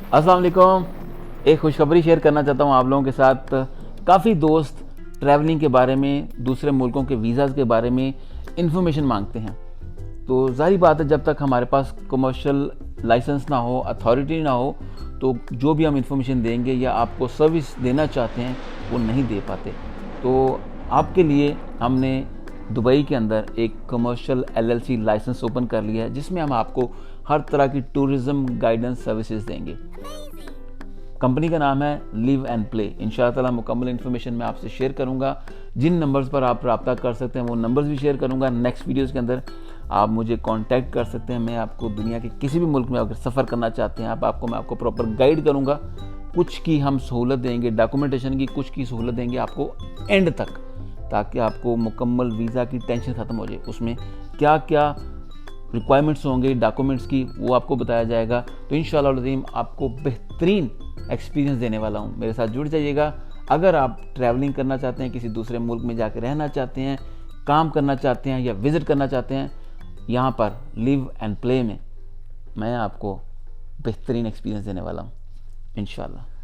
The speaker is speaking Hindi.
अस्सलाम वालेकुम। एक खुशखबरी शेयर करना चाहता हूँ आप लोगों के साथ। काफ़ी दोस्त ट्रैवलिंग के बारे में, दूसरे मुल्कों के वीज़ाज़ के बारे में इन्फॉर्मेशन मांगते हैं। तो ज़ाहिर बात है, जब तक हमारे पास कमर्शियल लाइसेंस ना हो, अथॉरिटी ना हो, तो जो भी हम इन्फॉर्मेशन देंगे या आपको सर्विस देना चाहते हैं वो नहीं दे पाते। तो आपके लिए हमने दुबई के अंदर एक कमर्शियल एलएलसी लाइसेंस ओपन कर लिया है, जिसमें हम आपको हर तरह की टूरिज़्म गाइडेंस सर्विसेज देंगे। कंपनी का नाम है लिव एंड प्ले। इंशाअल्लाह ताला मुकम्मल इन्फॉर्मेशन मैं आपसे शेयर करूंगा। जिन नंबर्स पर आप रब्ता कर सकते हैं वो नंबर्स भी शेयर करूंगा नेक्स्ट वीडियोस के अंदर। आप मुझे कांटेक्ट कर सकते हैं। मैं आपको दुनिया के किसी भी मुल्क में अगर सफ़र करना चाहते हैं मैं आपको प्रॉपर गाइड करूँगा। कुछ की हम सहूलत देंगे, डॉक्यूमेंटेशन की कुछ की सहूलत देंगे आपको एंड तक, ताकि आपको मुकम्मल वीज़ा की टेंशन ख़त्म हो जाए। उसमें क्या क्या रिक्वायरमेंट्स होंगे डॉक्यूमेंट्स की, वो आपको बताया जाएगा। तो इंशाअल्लाह अज़ीम आपको बेहतरीन एक्सपीरियंस देने वाला हूँ। मेरे साथ जुड़ जाइएगा। अगर आप ट्रैवलिंग करना चाहते हैं, किसी दूसरे मुल्क में जाकर रहना चाहते हैं, काम करना चाहते हैं या विज़िट करना चाहते हैं, यहाँ पर लिव एंड प्ले में मैं आपको बेहतरीन एक्सपीरियंस देने वाला हूँ इंशाअल्लाह।